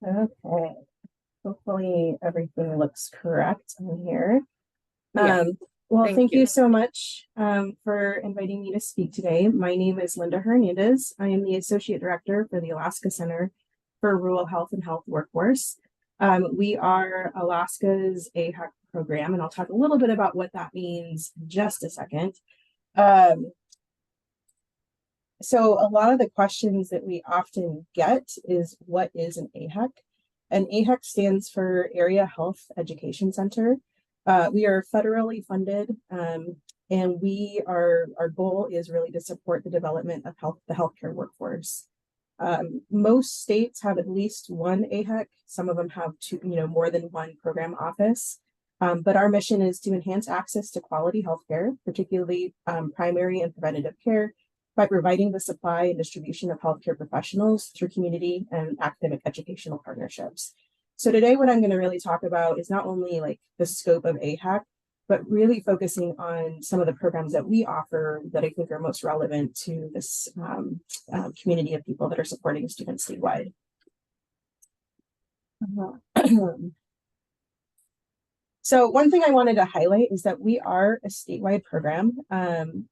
Okay, hopefully everything looks correct in here. Yeah, Well, thank thank you you. so much for inviting me to speak today. My name is Linda Hernandez. I am the Associate Director for the Alaska Center for Rural Health and Health Workforce. We are Alaska's AHEC program, and I'll talk a little bit about what that means in just a second. Um, so a lot of the questions that we often get is, what is an AHEC? An AHEC stands for Area Health Education Center. We are federally funded, and our goal is really to support the development of the healthcare workforce. Most states have at least one AHEC. Some of them have two, more than one program office. But our mission is to enhance access to quality healthcare, particularly primary and preventative care, by providing the supply and distribution of healthcare professionals through community and academic educational partnerships. So today, what I'm going to really talk about is not only like the scope of AHEC, but really focusing on some of the programs that we offer that I think are most relevant to this community of people that are supporting students statewide. So one thing I wanted to highlight is that we are a statewide program.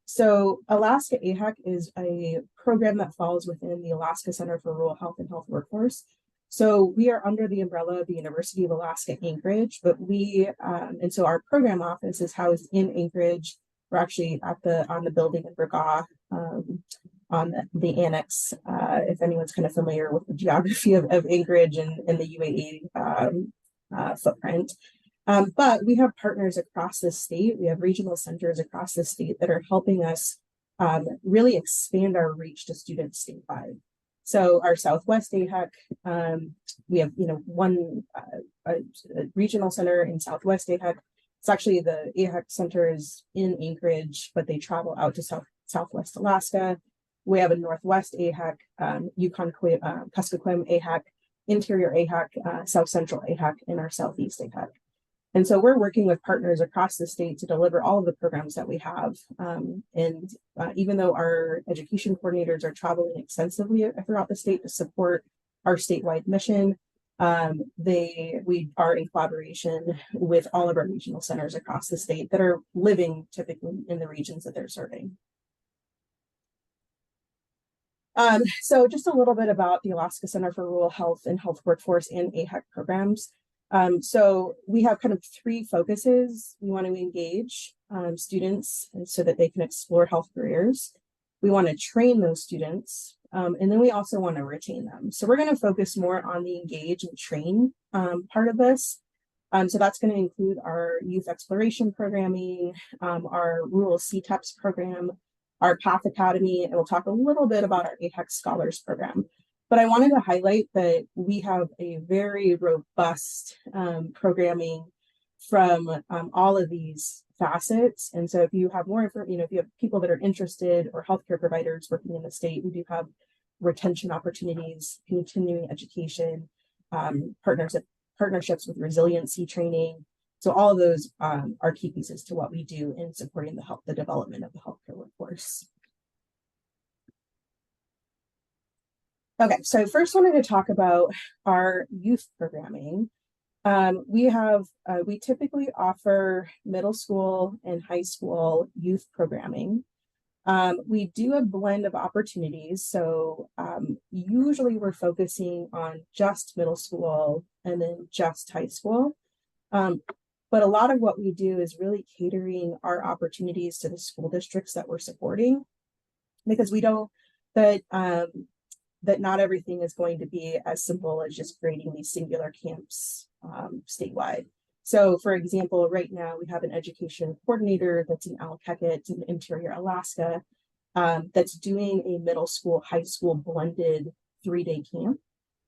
So Alaska AHEC is a program that falls within the Alaska Center for Rural Health and Health Workforce. So we are under the umbrella of the University of Alaska Anchorage, but and so our program office is housed in Anchorage. We're actually on the building in Bragaw, on the annex, if anyone's kind of familiar with the geography of Anchorage and the UAE footprint. But we have partners across the state. We have regional centers across the state that are helping us really expand our reach to students statewide. So our Southwest AHEC, we have one a regional center in Southwest AHEC. It's actually the AHEC center is in Anchorage, but they travel out to Southwest Alaska. We have a Northwest AHEC, Yukon Kuskokwim AHEC, Interior AHEC, South Central AHEC, and our Southeast AHEC. And so we're working with partners across the state to deliver all of the programs that we have. Even though our education coordinators are traveling extensively throughout the state to support our statewide mission, we are in collaboration with all of our regional centers across the state that are living typically in the regions that they're serving. So just a little bit about the Alaska Center for Rural Health and Health Workforce and AHEC programs. So we have kind of three focuses. We want to engage students so that they can explore health careers. We want to train those students, and then we also want to retain them. So we're going to focus more on the engage and train part of this. So that's going to include our youth exploration programming, our rural CTEPS program, our Path Academy, and we'll talk a little bit about our AHEC Scholars program. But I wanted to highlight that we have a very robust programming from all of these facets. And so if you have more information, if you have people that are interested or healthcare providers working in the state, we do have retention opportunities, continuing education, partnerships with resiliency training. So all of those are key pieces to what we do in supporting the development of the healthcare workforce. Okay, so first I wanted to talk about our youth programming. We typically offer middle school and high school youth programming. We do a blend of opportunities. So usually we're focusing on just middle school and then just high school. But a lot of what we do is really catering our opportunities to the school districts that we're supporting, because we don't, that not everything is going to be as simple as just creating these singular camps statewide. So for example, right now we have an education coordinator that's in AHEC in Interior Alaska that's doing a middle school, high school blended 3-day camp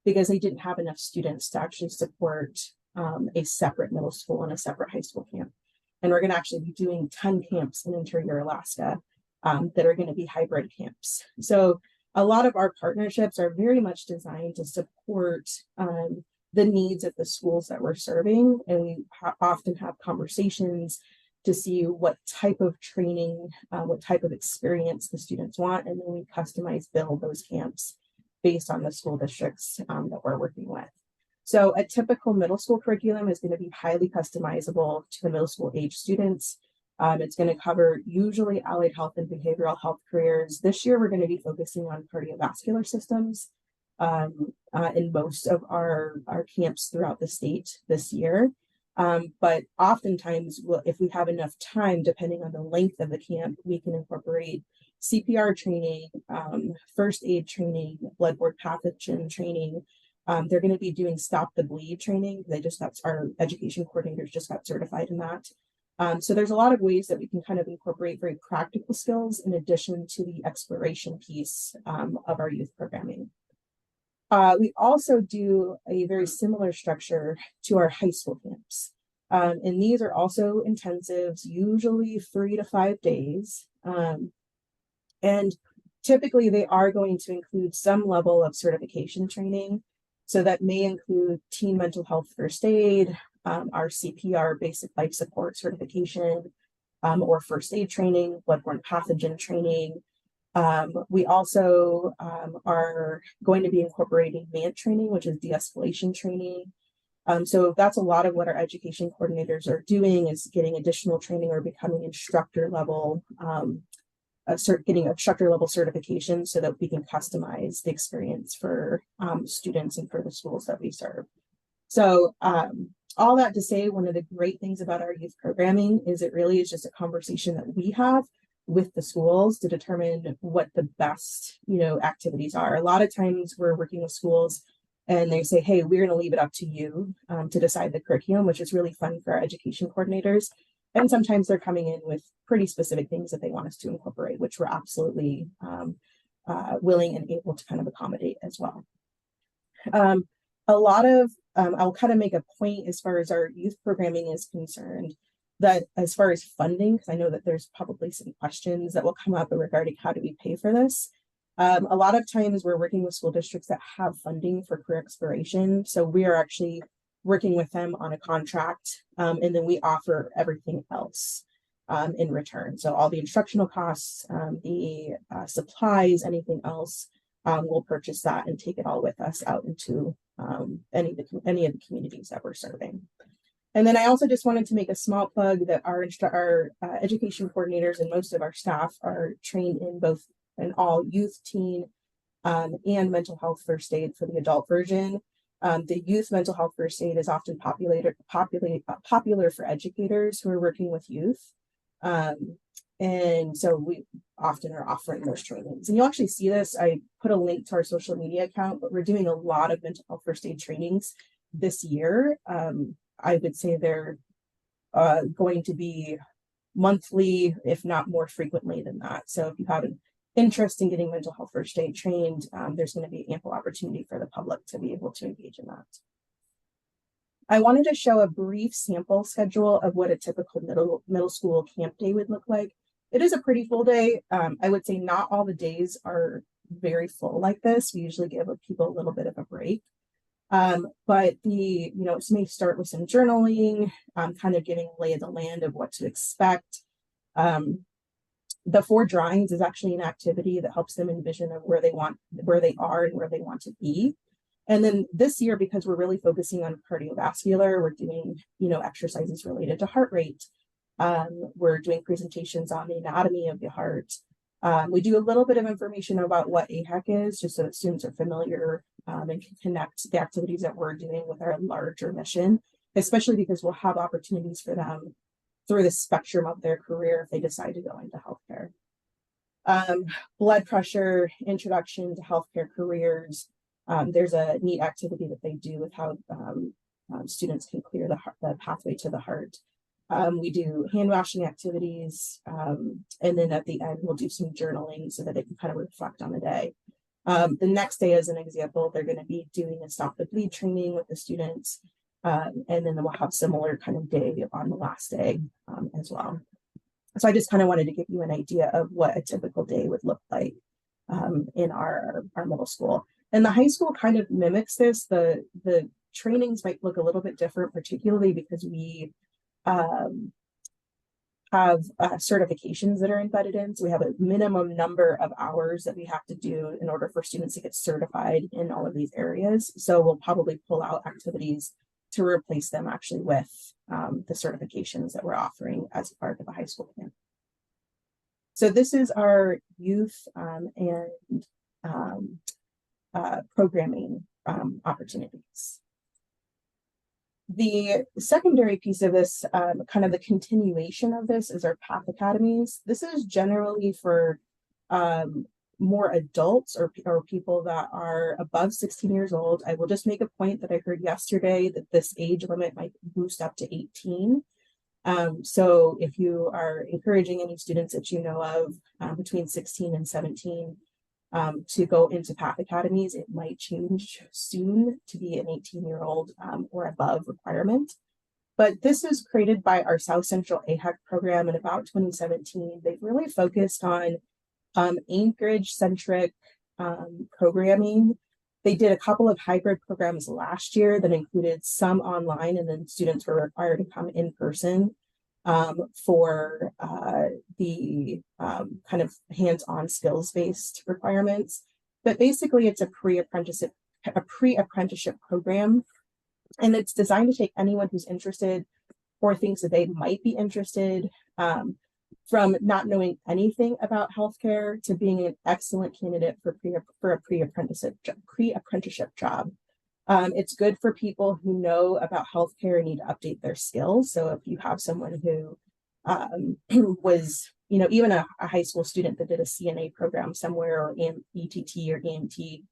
because they didn't have enough students to actually support a separate middle school and a separate high school camp. And we're going to actually be doing 10 camps in Interior Alaska that are going to be hybrid camps. So a lot of our partnerships are very much designed to support the needs of the schools that we're serving. And we often have conversations to see what type of training, what type of experience the students want. And then we build those camps based on the school districts that we're working with. So a typical middle school curriculum is going to be highly customizable to the middle school age students. It's going to cover usually allied health and behavioral health careers. This year, we're going to be focusing on cardiovascular systems in most of our camps throughout the state this year. But oftentimes, if we have enough time, depending on the length of the camp, we can incorporate CPR training, first aid training, bloodborne pathogen training. They're going to be doing stop the bleed training. Our education coordinators just got certified in that. So there's a lot of ways that we can kind of incorporate very practical skills in addition to the exploration piece of our youth programming. We also do a very similar structure to our high school camps. And these are also intensives, usually 3 to 5 days. And typically they are going to include some level of certification training. So that may include teen mental health first aid, our CPR basic life support certification, or first aid training, bloodborne pathogen training. We also are going to be incorporating MANT training, which is de-escalation training. So that's a lot of what our education coordinators are doing, is getting additional training or becoming instructor level, getting instructor level certification so that we can customize the experience for students and for the schools that we serve. So all that to say, one of the great things about our youth programming is it really is just a conversation that we have with the schools to determine what the best, activities are. A lot of times we're working with schools and they say, hey, we're going to leave it up to you to decide the curriculum, which is really fun for our education coordinators. And sometimes they're coming in with pretty specific things that they want us to incorporate, which we're absolutely willing and able to kind of accommodate as well. I'll kind of make a point as far as our youth programming is concerned, that as far as funding, because I know that there's probably some questions that will come up regarding how do we pay for this. A lot of times we're working with school districts that have funding for career exploration. So we are actually working with them on a contract, and then we offer everything else in return. So all the instructional costs, the supplies, anything else, we'll purchase that and take it all with us out into any of the communities that we're serving. And then I also just wanted to make a small plug that our education coordinators and most of our staff are trained in all youth, teen, and mental health first aid for the adult version. The youth mental health first aid is often popular for educators who are working with youth. And so we often are offering those trainings. And you'll actually see this. I put a link to our social media account, but we're doing a lot of mental health first aid trainings this year. I would say they're going to be monthly, if not more frequently than that. So if you have an interest in getting mental health first aid trained, there's going to be ample opportunity for the public to be able to engage in that. I wanted to show a brief sample schedule of what a typical middle school camp day would look like. It is a pretty full day. I would say not all the days are very full like this. We usually give people a little bit of a break. But it may start with some journaling, kind of getting a lay of the land of what to expect. The 4 drawings is actually an activity that helps them envision of where they are and where they want to be. And then this year, because we're really focusing on cardiovascular, we're doing, exercises related to heart rate. We're doing presentations on the anatomy of the heart. We do a little bit of information about what AHEC is, just so that students are familiar and can connect the activities that we're doing with our larger mission, especially because we'll have opportunities for them through the spectrum of their career if they decide to go into healthcare. Blood pressure, introduction to healthcare careers. There's a neat activity that they do with how students can clear the pathway to the heart. We do hand washing activities, and then at the end, we'll do some journaling so that they can kind of reflect on the day. The next day, as an example, they're going to be doing a stop the bleed training with the students, and then we'll have similar kind of day on the last day as well. So I just kind of wanted to give you an idea of what a typical day would look like in our middle school. And the high school kind of mimics this. The trainings might look a little bit different, particularly because we have certifications that are embedded in. So we have a minimum number of hours that we have to do in order for students to get certified in all of these areas. So we'll probably pull out activities to replace them actually with the certifications that we're offering as part of the high school plan. So this is our youth and programming opportunities. The secondary piece of this, kind of the continuation of this, is our path academies. This is generally for more adults or people that are above 16 years old. I will just make a point that I heard yesterday that this age limit might boost up to 18. So if you are encouraging any students that you know of between 16 and 17 to go into path academies, it might change soon to be an 18-year-old or above requirement. But this is created by our South Central AHEC program in about 2017. They've really focused on Anchorage-centric programming. They did a couple of hybrid programs last year that included some online, and then students were required to come in person for the kind of hands-on skills-based requirements. But basically, it's a pre-apprenticeship program, and it's designed to take anyone who's interested or thinks that they might be interested from not knowing anything about healthcare to being an excellent candidate for a pre-apprenticeship job. It's good for people who know about healthcare and need to update their skills. So if you have someone who was, even a high school student that did a CNA program somewhere, or ETT or EMT,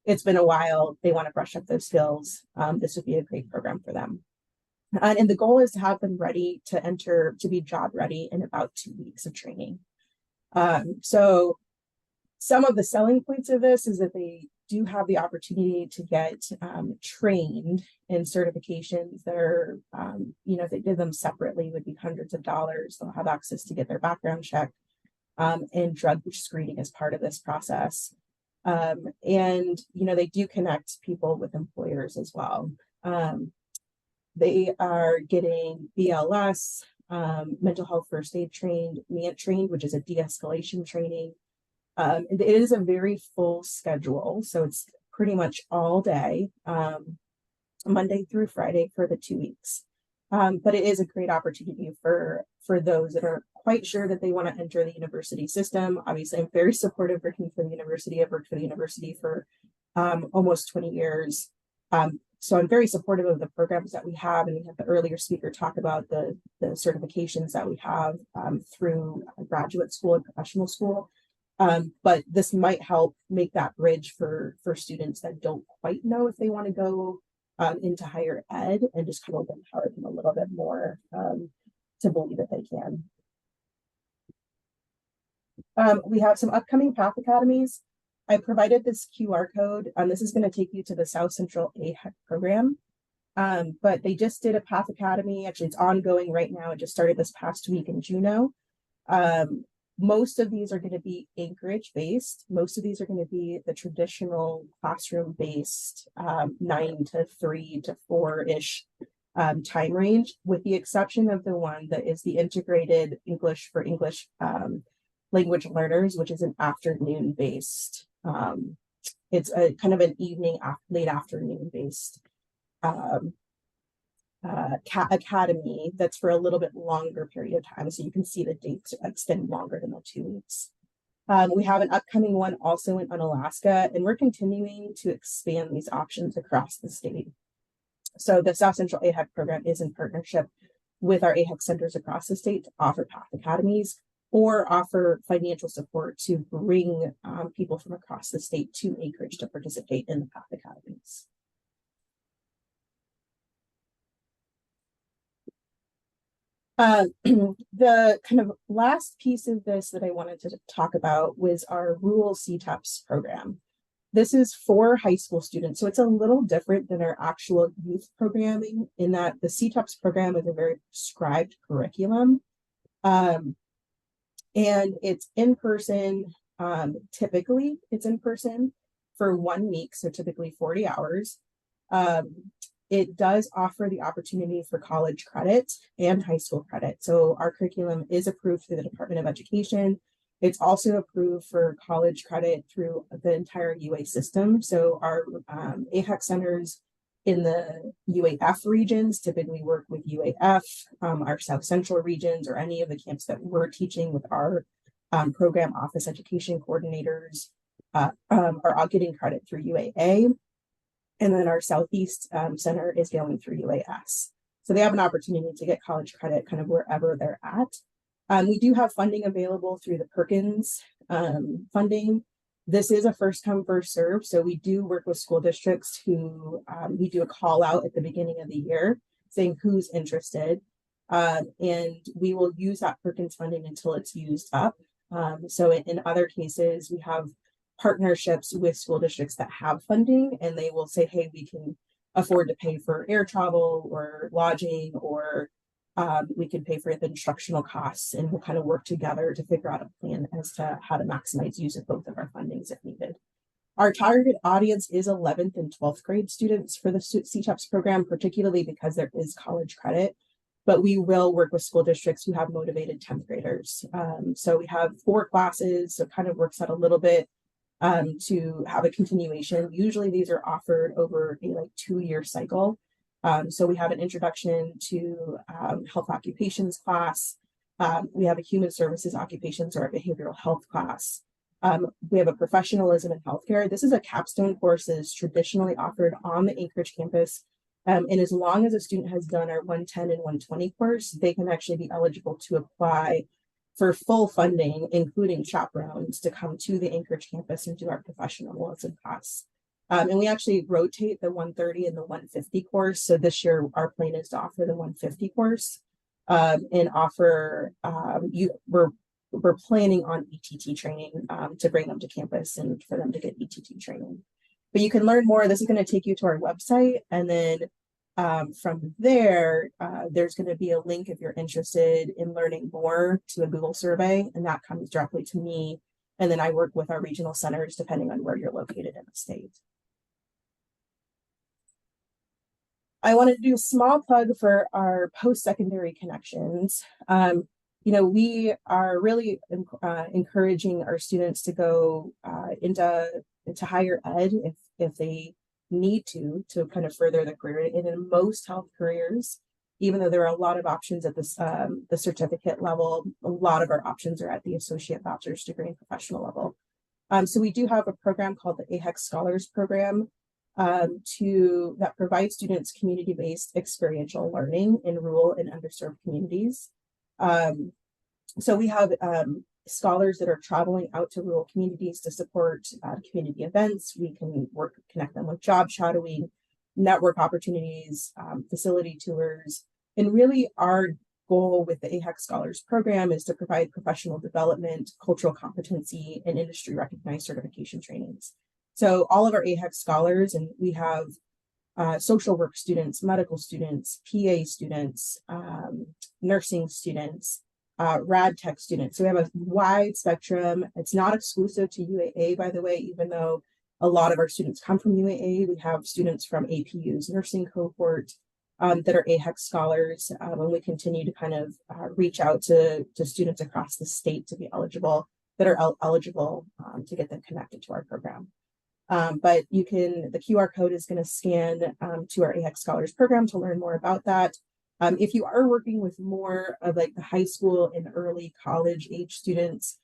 it's been a while, they want to brush up those skills, this would be a great program for them. And the goal is to have them ready to be job ready in about 2 weeks of training. So some of the selling points of this is that they do have the opportunity to get trained in certifications that are, if they did them separately, would be hundreds of dollars. They'll have access to get their background check and drug screening as part of this process. And, they do connect people with employers as well. They are getting BLS, mental health first aid trained, MANT trained, which is a de-escalation training. It is a very full schedule, so it's pretty much all day, Monday through Friday for the 2 weeks. But it is a great opportunity for those that are quite sure that they want to enter the university system. Obviously, I'm very supportive working for the university. I've worked for the university for almost 20 years. So I'm very supportive of the programs that we have, and we had the earlier speaker talk about the certifications that we have through graduate school and professional school. But this might help make that bridge for students that don't quite know if they want to go into higher ed, and just kind of empower them a little bit more to believe that they can. We have some upcoming path academies. I provided this QR code, and this is going to take you to the South Central AHEC program. But they just did a path academy. Actually, it's ongoing right now. It just started this past week in Juneau. Most of these are going to be Anchorage based. Most of these are going to be the traditional classroom based 9 to 3 to 4-ish time range, with the exception of the one that is the integrated English for English language learners, which is an afternoon based. It's a kind of an late afternoon based academy that's for a little bit longer period of time, so you can see the dates extend longer than the 2 weeks. We have an upcoming one also in Unalaska, and we're continuing to expand these options across the state. So the South Central AHEC program is in partnership with our AHEC centers across the state to offer path academies or offer financial support to bring people from across the state to Anchorage to participate in the path academies. The kind of last piece of this that I wanted to talk about was our rural CTEPS program. This is for high school students, so it's a little different than our actual youth programming in that the CTEPS program is a very prescribed curriculum. And it's in person, typically it's in person for 1 week, so typically 40 hours. it does offer the opportunity for college credit and high school credit. So our curriculum is approved through the Department of Education. It's also approved for college credit through the entire UA system. So our AHEC centers in the UAF regions typically work with UAF, our South Central regions, or any of the camps that we're teaching with our program office education coordinators are all getting credit through UAA. And then our Southeast Center is going through UAS. So they have an opportunity to get college credit kind of wherever they're at. We do have funding available through the Perkins funding. This is a first come, first serve. So we do work with school districts who we do a call out at the beginning of the year saying who's interested. And we will use that Perkins funding until it's used up. So in other cases, we have partnerships with school districts that have funding, and they will say, hey, we can afford to pay for air travel or lodging, or we can pay for the instructional costs, and we'll kind of work together to figure out a plan as to how to maximize use of both of our fundings if needed. Our target audience is 11th and 12th grade students for the CTEPS program, particularly because there is college credit, but we will work with school districts who have motivated 10th graders. So we have 4 classes, so it kind of works out a little bit to have a continuation. Usually these are offered over a 2-year cycle. So we have an introduction to health occupations class. We have a human services occupations or a behavioral health class. We have a professionalism in healthcare. This is a capstone course that is traditionally offered on the Anchorage campus. And as long as a student has done our 110 and 120 course, they can actually be eligible to apply for full funding, including chaperones, to come to the Anchorage campus and do our professionalism class. And we actually rotate the 130 and the 150 course. So this year, our plan is to offer the 150 course and offer, we're planning on ETT training to bring them to campus and for them to get ETT training. But you can learn more. This is going to take you to our website. And then from there, there's going to be a link if you're interested in learning more to a Google survey, and that comes directly to me. And then I work with our regional centers depending on where you're located in the state. I wanted to do a small plug for our post-secondary connections. We are really encouraging our students to go into higher ed if they need to kind of further their career. And in most health careers, even though there are a lot of options at this the certificate level, a lot of our options are at the associate bachelor's degree and professional level. So we do have a program called the AHEC Scholars Program that provides students community-based experiential learning in rural and underserved communities. So we have scholars that are traveling out to rural communities to support community events. We can connect them with job shadowing, network opportunities, facility tours. And really our goal with the AHEC Scholars Program is to provide professional development, cultural competency, and industry recognized certification trainings. So all of our AHEC scholars, and we have social work students, medical students, PA students, nursing students, rad tech students. So we have a wide spectrum. It's not exclusive to UAA, by the way, even though a lot of our students come from UAA. We have students from APU's nursing cohort that are AHEC scholars, and we continue to kind of reach out to students across the state to be eligible, that are eligible to get them connected to our program. But the QR code is going to scan to our AHEC Scholars Program to learn more about that. If you are working with more of the high school and early college age students,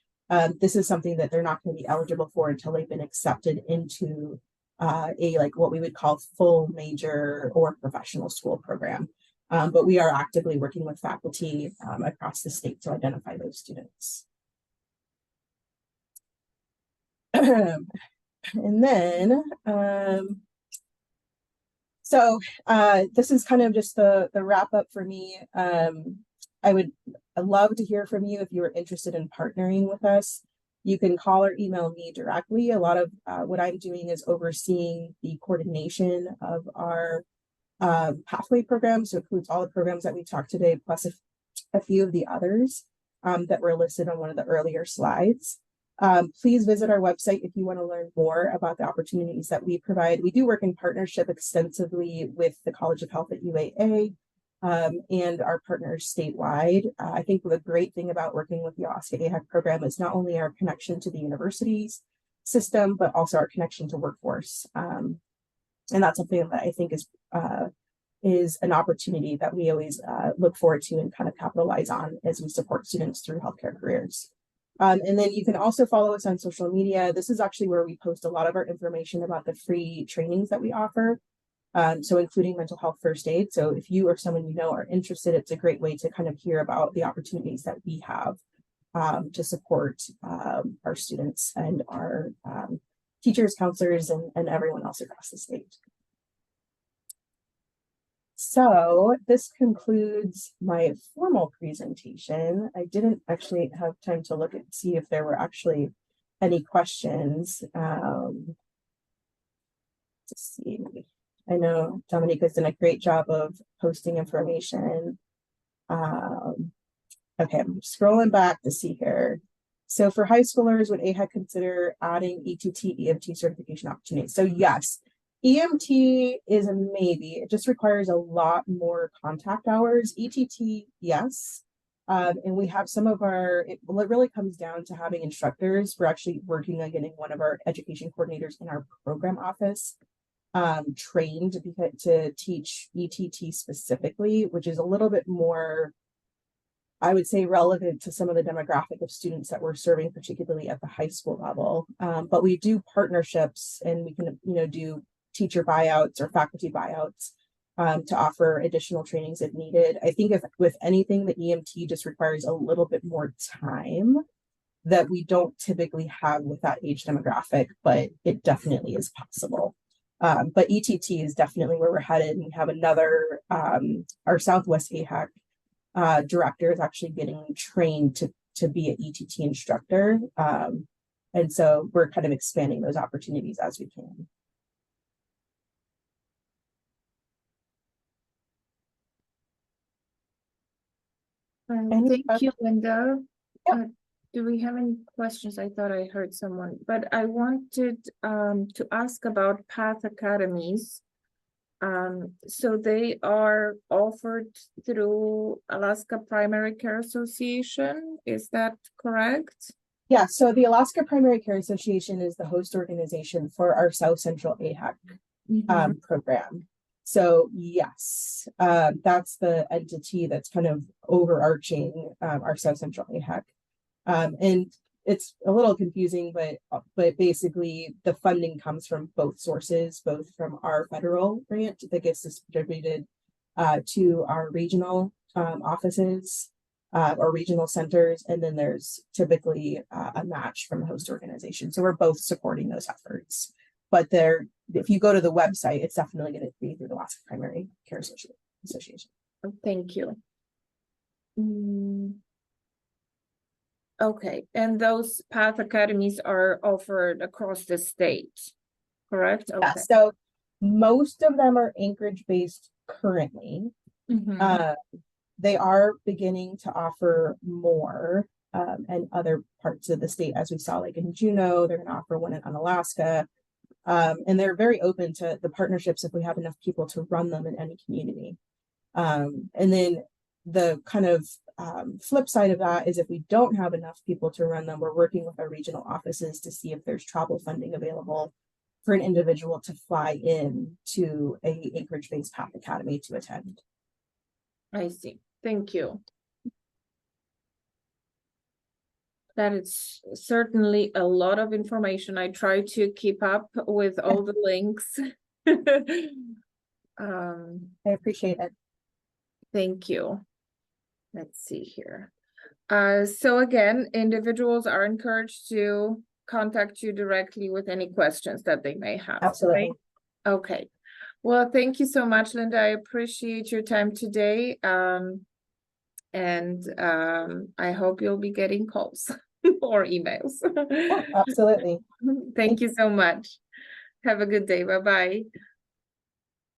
this is something that they're not going to be eligible for until they've been accepted into what we would call full major or professional school program. But we are actively working with faculty across the state to identify those students. And then, this is kind of just the wrap up for me. I'd love to hear from you if you are interested in partnering with us. You can call or email me directly. A lot of what I'm doing is overseeing the coordination of our pathway program. So it includes all the programs that we talked today, plus a few of the others that were listed on one of the earlier slides. Please visit our website if you want to learn more about the opportunities that we provide. We do work in partnership extensively with the College of Health at UAA and our partners statewide. I think the great thing about working with the Alaska AHEC program is not only our connection to the universities system, but also our connection to workforce. And that's something that I think is an opportunity that we always look forward to and kind of capitalize on as we support students through healthcare careers. And then you can also follow us on social media. This is actually where we post a lot of our information about the free trainings that we offer. So including mental health first aid. So if you or someone you know are interested, it's a great way to kind of hear about the opportunities that we have to support our students and our teachers, counselors, and everyone else across the state. So this concludes my formal presentation. I didn't actually have time to look and see if there were actually any questions. Let's see. I know Dominica's done a great job of posting information. Okay, I'm scrolling back to see here. So for high schoolers, would AHEC consider adding ETT, EMT certification opportunities? So yes, EMT is a maybe. It just requires a lot more contact hours. ETT, yes. And we have some of our, it really comes down to having instructors. We're actually working on getting one of our education coordinators in our program office trained to teach ETT specifically, which is a little bit more, I would say, relevant to some of the demographic of students that we're serving, particularly at the high school level. But we do partnerships, and we can, do teacher buyouts or faculty buyouts to offer additional trainings if needed. I think if with anything, the EMT just requires a little bit more time that we don't typically have with that age demographic, but it definitely is possible. But ETT is definitely where we're headed. And we have another, our Southwest AHEC director is actually getting trained to be an ETT instructor. And so we're kind of expanding those opportunities as we can. Thank you, Linda. Yep. Do we have any questions? I thought I heard someone, but I wanted to ask about Path Academies. So they are offered through Alaska Primary Care Association. Is that correct? Yeah, so the Alaska Primary Care Association is the host organization for our South Central AHEC program. So yes, that's the entity that's kind of overarching our South Central AHEC. And it's a little confusing, but basically the funding comes from both sources, both from our federal grant that gets distributed to our regional offices or regional centers, and then there's typically a match from the host organization. So we're both supporting those efforts. But if you go to the website, it's definitely going to be through the Alaska Primary Care Association. Thank you. Okay, and those Path Academies are offered across the state, correct? Okay. Yeah, so most of them are Anchorage based currently. They are beginning to offer more in other parts of the state, as we saw, like in Juneau, they're going to offer one in Unalaska. And they're very open to the partnerships if we have enough people to run them in any community. And then the kind of flip side of that is if we don't have enough people to run them, we're working with our regional offices to see if there's travel funding available for an individual to fly in to a Anchorage-based Path Academy to attend. I see. Thank you. That is certainly a lot of information. I try to keep up with all the links. I appreciate it. Thank you. Let's see here. So again, individuals are encouraged to contact you directly with any questions that they may have. Absolutely. Right? Okay. Well, thank you so much, Linda. I appreciate your time today. And I hope you'll be getting calls or emails. Yeah, absolutely. Thank you so much. Have a good day. Bye-bye.